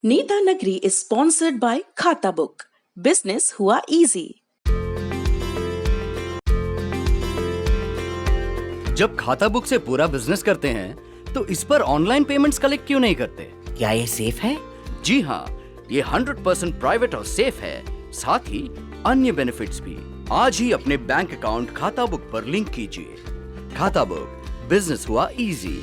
नेता नगरी is sponsored by खाता बुक। बिजनेस हुआ इजी। जब खाता बुक से पूरा बिजनेस करते हैं तो इस पर ऑनलाइन पेमेंट्स कलेक्ट क्यों नहीं करते? क्या ये सेफ है? जी हाँ, ये 100% प्राइवेट और सेफ है, साथ ही अन्य बेनिफिट्स भी। आज ही अपने बैंक अकाउंट खाता बुक पर लिंक कीजिए। खाता बुक, बिजनेस हुआ इजी।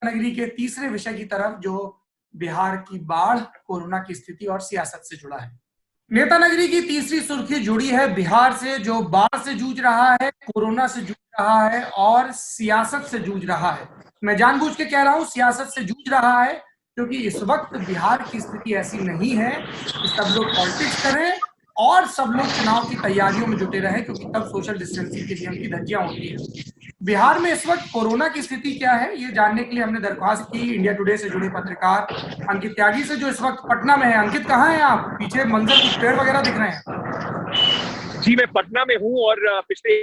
नगरी के तीसरे विषय की तरफ, जो बिहार की बाढ़, कोरोना की स्थिति और सियासत से जुड़ा है। नेता नगरी की तीसरी सुर्खी जुड़ी है बिहार से, जो बाढ़ से जूझ रहा है, कोरोना से जूझ रहा है और सियासत से जूझ रहा है। मैं जानबूझ के कह रहा हूं सियासत से जूझ रहा है, क्योंकि इस वक्त बिहार की स्थिति ऐसी नहीं है कि सब लोग पॉलिटिक्स करें और सब लोग चुनाव की तैयारियों में जुटे रहे, क्योंकि तब सोशल डिस्टेंसिंग के नियम की धज्जियां होती है। बिहार में इस वक्त कोरोना की स्थिति क्या है, ये जानने के लिए हमने दरख्वास्त की इंडिया टुडे से जुड़े पत्रकार अंकित त्यागी से, जो इस वक्त पटना में है। अंकित, कहाँ हैं आप? पीछे मंजर कुछ पेड़ वगैरह दिख रहे हैं। जी, मैं पटना में हूँ और पिछले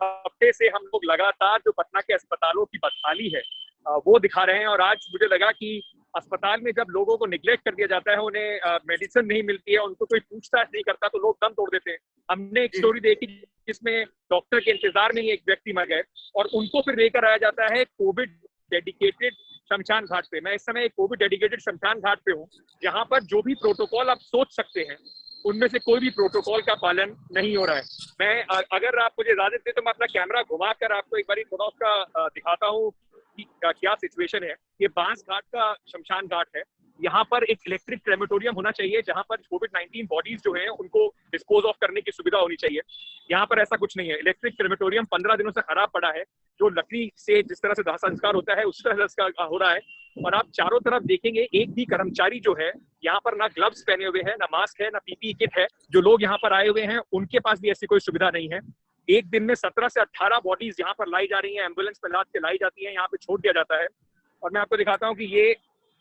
हफ्ते से हम लोग लगातार जो पटना के अस्पतालों की बदहाली है वो दिखा रहे हैं। और आज मुझे लगा कि अस्पताल में जब लोगों को निग्लेक्ट कर दिया जाता है, उन्हें मेडिसिन नहीं मिलती है, उनको कोई पूछताछ नहीं करता, तो लोग दम तोड़ देते हैं। हमने एक स्टोरी देखी जिसमें डॉक्टर के इंतजार में ही एक व्यक्ति मर गए और उनको फिर लेकर आया जाता है कोविड डेडिकेटेड शमशान घाट पे। मैं इस समय एक कोविड डेडिकेटेड शमशान घाट पे हूँ, जहाँ पर जो भी प्रोटोकॉल आप सोच सकते हैं उनमें से कोई भी प्रोटोकॉल का पालन नहीं हो रहा है। मैं अगर आप मुझे इजाजत दें तो मैं अपना कैमरा घुमाकर आपको एक बार थोड़ा उसका दिखाता हूँ कि क्या सिचुएशन है। ये बांस घाट का शमशान घाट है। यहाँ पर एक इलेक्ट्रिक क्रेमेटोरियम होना चाहिए, जहाँ पर कोविड-19 बॉडीज जो हैं उनको डिस्पोज ऑफ करने की सुविधा होनी चाहिए। यहाँ पर ऐसा कुछ नहीं है। इलेक्ट्रिक क्रेमेटोरियम 15 दिनों से खराब पड़ा है। जो लकड़ी से जिस तरह से दाह संस्कार होता है उसी तरह से हो रहा है। और आप चारों तरफ देखेंगे, एक भी कर्मचारी जो है यहाँ पर ना ग्लव्स पहने हुए हैं, ना मास्क है, ना पीपीई किट है। जो लोग यहाँ पर आए हुए हैं उनके पास भी ऐसी कोई सुविधा नहीं है। एक दिन में 17 से 18 बॉडीज यहाँ पर लाई जा रही हैं, एम्बुलेंस में लाद के लाई जाती है, यहाँ पे छोड़ दिया जाता है। और मैं आपको दिखाता हूँ कि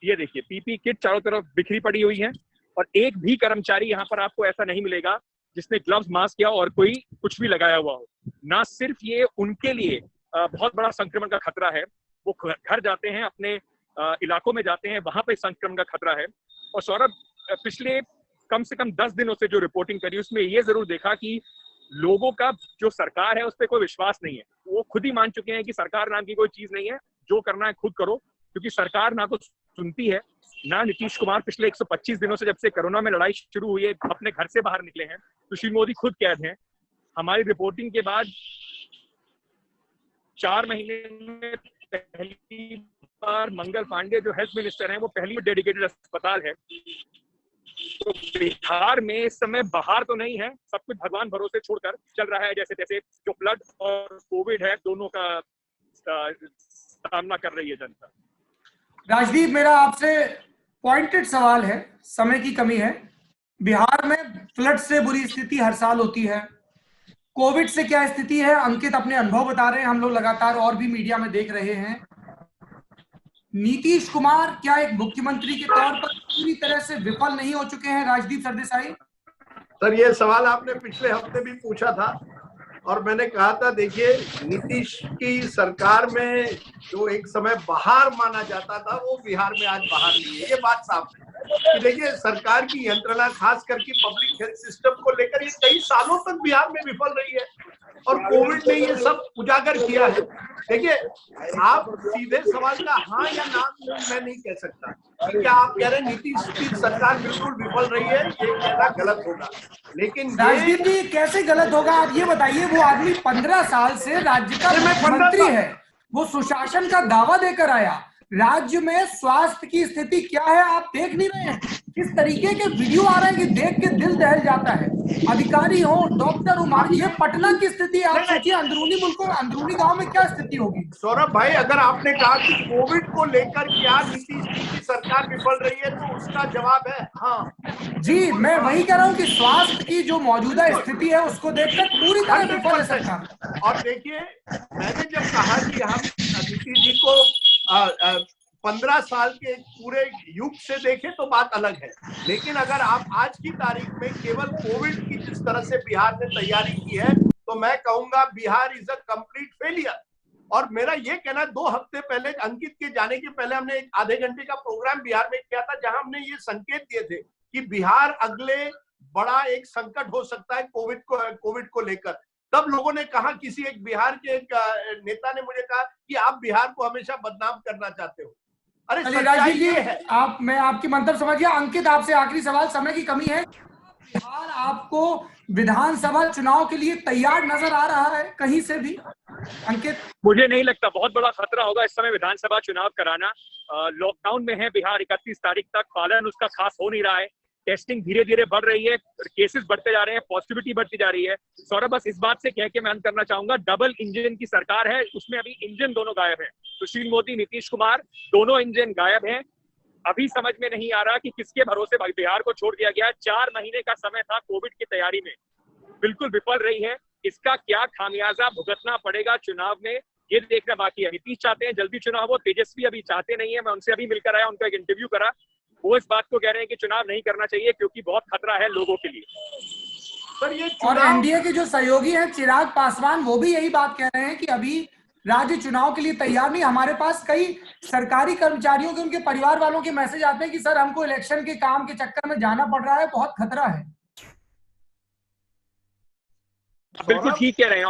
ये देखिए, पीपीई किट चारों तरफ बिखरी पड़ी हुई है और एक भी कर्मचारी यहाँ पर आपको ऐसा नहीं मिलेगा जिसने ग्लव्स, मास्क या और कोई कुछ भी लगाया हुआ हो। ना सिर्फ ये उनके लिए बहुत बड़ा संक्रमण का खतरा है, वो घर जाते हैं, अपने इलाकों में जाते हैं, वहां पे संक्रमण का खतरा है। और सौरभ, पिछले कम से कम 10 दिनों से जो रिपोर्टिंग करी उसमें ये जरूर देखा कि लोगों का जो सरकार है उस पर कोई विश्वास नहीं है। वो खुद ही मान चुके हैं कि सरकार नाम की कोई चीज नहीं है, जो करना है खुद करो, क्योंकि सरकार ना तो सुनती है ना। नीतीश कुमार पिछले 125 दिनों से, जब से कोरोना में लड़ाई शुरू हुई है, अपने घर से बाहर निकले हैं। सुशील मोदी खुद कैद हैं। हमारी रिपोर्टिंग के बाद 4 महीने में पहली बार मंगल पांडे जो हेल्थ मिनिस्टर हैं, वो पहली डेडिकेटेड अस्पताल है। तो बिहार में इस समय बाहर तो नहीं है, सब कुछ भगवान भरोसे छोड़कर चल रहा है। जैसे जैसे जो फ्लड और कोविड है, दोनों का सामना कर रही है जनता। राजदीप, मेरा आपसे पॉइंटेड सवाल है, समय की कमी है। बिहार में फ्लड से बुरी स्थिति हर साल होती है, कोविड से क्या स्थिति है? अंकित अपने अनुभव बता रहे हैं, हम लोग लगातार और भी मीडिया में देख रहे हैं। नीतीश कुमार क्या एक मुख्यमंत्री के तौर पर पूरी तरह से विफल नहीं हो चुके हैं? राजदीप सरदेसाई सर, ये सवाल आपने पिछले हफ्ते भी पूछा था और मैंने कहा था, देखिए, नीतीश की सरकार में जो एक समय बाहर माना जाता था वो बिहार में आज बाहर नहीं है। ये बात साफ है कि देखिए, सरकार की यंत्रणा खास करके पब्लिक हेल्थ सिस्टम को लेकर ये कई सालों तक बिहार में विफल रही है और कोविड ने ये सब उजागर किया है। देखिए, आप सीधे सवाल का हाँ या ना मैं नहीं कह सकता। क्या आप कह रहे हैं नीतीश की सरकार बिल्कुल विफल रही है? ये कहना गलत होगा। लेकिन राजदीप जी, कैसे गलत होगा आप ये बताइए। वो आदमी 15 साल से राज्य का मुख्यमंत्री है, वो सुशासन का दावा देकर आया। राज्य में स्वास्थ्य की स्थिति क्या है आप देख नहीं रहे हैं? किस तरीके के वीडियो आ रहे हैं कि देख के दिल दहल जाता है। अधिकारी हो, डॉक्टर हो, ये पटना की स्थिति आप सोचिए, अंदरूनी मुल्कों, अंदरूनी गांव में क्या स्थिति होगी। सौरभ भाई, अगर आपने कहा कि कोविड को लेकर क्या नीतीश की सरकार विफल रही है तो उसका जवाब है हाँ। जी, मैं वही कह रहा हूँ कि स्वास्थ्य की जो मौजूदा स्थिति है उसको देखकर पूरी तरह विफल है सरकार। और देखिए, मैंने जब कहा कि हम नीतीश जी को 15 साल के एक पूरे युग से देखें तो बात अलग है, लेकिन अगर आप आज की तारीख में केवल कोविड की जिस तरह से बिहार ने तैयारी की है तो मैं कहूंगा Bihar is a complete failure. और मेरा ये कहना, 2 हफ्ते पहले अंकित के जाने के पहले हमने एक आधे घंटे का प्रोग्राम बिहार में किया था, जहां हमने ये संकेत दिए थे कि बिहार अगले बड़ा एक संकट हो सकता है कोविड को लेकर। तब लोगों ने कहा, किसी एक बिहार के एक नेता ने मुझे कहा कि आप बिहार को हमेशा बदनाम करना चाहते हो। अरे सच्चाई ये है। मैं आपकी मंतव्य समझ गया। अंकित, आपसे आखिरी सवाल, समय की कमी है। बिहार आपको विधानसभा चुनाव के लिए तैयार नजर आ रहा है कहीं से भी? अंकित, मुझे नहीं लगता, बहुत बड़ा खतरा होगा इस समय विधानसभा चुनाव कराना। लॉकडाउन में है बिहार, 31 तारीख तक पालन उसका खास हो नहीं रहा है। टेस्टिंग धीरे धीरे बढ़ रही है, केसेस बढ़ते जा रहे हैं, पॉजिटिविटी बढ़ती जा रही है। सौरभ, बस इस बात से कह के मैं अंत करना चाहूंगा, डबल इंजन की सरकार है, उसमें अभी इंजन दोनों गायब है। सुशील मोदी, नीतीश कुमार, दोनों इंजन गायब हैं। अभी समझ में नहीं आ रहा कि किसके भरोसे बिहार को छोड़ दिया गया। 4 महीने का समय था कोविड की तैयारी में, बिल्कुल विफल रही है। इसका क्या खामियाजा भुगतना पड़ेगा चुनाव में, ये देखना बाकी है। नीतीश चाहते हैं जल्दी चुनाव हो, तेजस्वी अभी चाहते नहीं है। मैं उनसे अभी मिलकर आया, उनका एक इंटरव्यू करा, वो इस बात को कह रहे हैं कि चुनाव नहीं करना चाहिए क्योंकि बहुत खतरा है लोगों के लिए। पर ये और एनडीए के जो सहयोगी हैं चिराग पासवान, वो भी यही बात कह रहे हैं कि अभी राज्य चुनाव के लिए तैयार नहीं। हमारे पास कई सरकारी कर्मचारियों के, उनके परिवार वालों के मैसेज आते हैं कि सर हमको इलेक्शन के काम के चक्कर में जाना पड़ रहा है, बहुत खतरा है। बिल्कुल ठीक कह रहे हैं।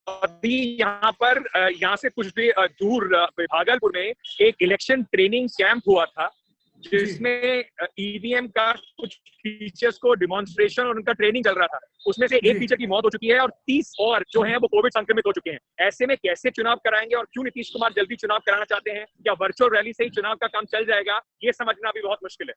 अभी यहाँ से कुछ भी दूर भागलपुर में एक इलेक्शन ट्रेनिंग कैंप हुआ था, जिसमें ईवीएम का कुछ फीचर्स को डिमॉन्स्ट्रेशन और उनका ट्रेनिंग चल रहा था। उसमें से एक टीचर की मौत हो चुकी है और 30 और जो हैं वो कोविड संक्रमित हो चुके हैं। ऐसे में कैसे चुनाव कराएंगे और क्यों नीतीश कुमार जल्दी चुनाव कराना चाहते हैं? क्या वर्चुअल रैली से ही चुनाव का काम चल जाएगा? ये समझना भी बहुत मुश्किल है।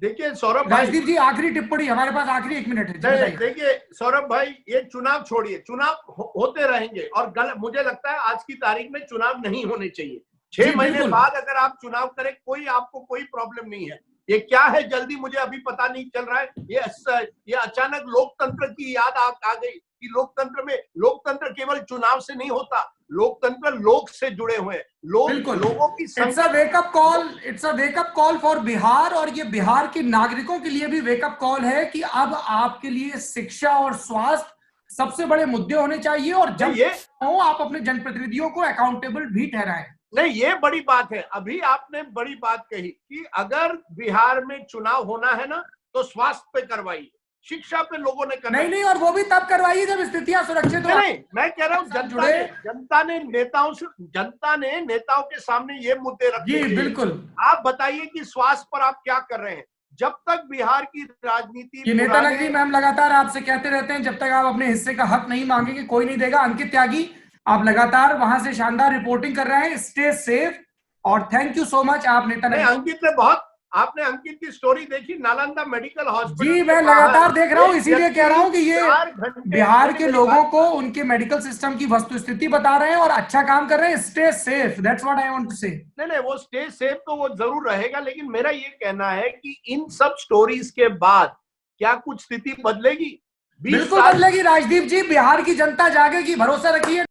देखिए सौरभ भाई, राजदीप जी आखिरी टिप्पणी, हमारे पास आखिरी 1 मिनट है। देखिए सौरभ भाई, ये चुनाव छोड़िए, चुनाव होते रहेंगे और मुझे लगता है आज की तारीख में चुनाव नहीं होने चाहिए। 6 महीने बाद अगर आप चुनाव करें, आपको कोई प्रॉब्लम नहीं है। ये क्या है जल्दी, मुझे अभी पता नहीं चल रहा है। ये अचानक लोकतंत्र की याद आ गई कि लोकतंत्र केवल चुनाव से नहीं होता, लोकतंत्र लोग से जुड़े हुए हैं, लोगों की it's a wake up call for Bihar. और ये बिहार के नागरिकों के लिए भी वेकअप कॉल है कि अब आपके लिए शिक्षा और स्वास्थ्य सबसे बड़े मुद्दे होने चाहिए, और जब हो आप अपने जनप्रतिनिधियों को अकाउंटेबल भी ठहराएं। नहीं, ये बड़ी बात है। अभी आपने बड़ी बात कही कि अगर बिहार में चुनाव होना है ना तो स्वास्थ्य पे करवाइए, शिक्षा पे लोगों ने करना नहीं, और वो भी तब करवाइए जब स्थितियां सुरक्षित हो। नहीं, मैं कह रहा हूँ जनता ने नेताओं के सामने ये मुद्दे रखे। जी बिल्कुल। आप बताइए कि स्वास्थ्य पर आप क्या कर रहे हैं? जब तक बिहार की राजनीति, ये नेता नगरी में हम लगातार आपसे कहते रहते हैं, जब तक आप अपने हिस्से का हक नहीं मांगेंगे कोई नहीं देगा। अंकित त्यागी, आप लगातार वहां से शानदार रिपोर्टिंग कर रहे हैं। स्टे सेफ और थैंक यू सो मच। आप नेता नगरी, आपने अंकित की स्टोरी देखी, नालंदा मेडिकल हॉस्पिटल? जी मैं लगातार देख रहा हूं, इसीलिए कह रहा हूं कि ये बिहार के लोगों को उनके मेडिकल सिस्टम की वस्तुस्थिति बता रहे हैं और अच्छा काम कर रहे हैं। Stay safe, that's what I want to say. नहीं, वो स्टे सेफ तो वो जरूर रहेगा, लेकिन मेरा ये कहना है कि इन सब स्टोरीज के बाद क्या कुछ स्थिति बदलेगी? बिल्कुल बदलेगी राजदीप जी, बिहार की जनता जागेगी, भरोसा रखिए।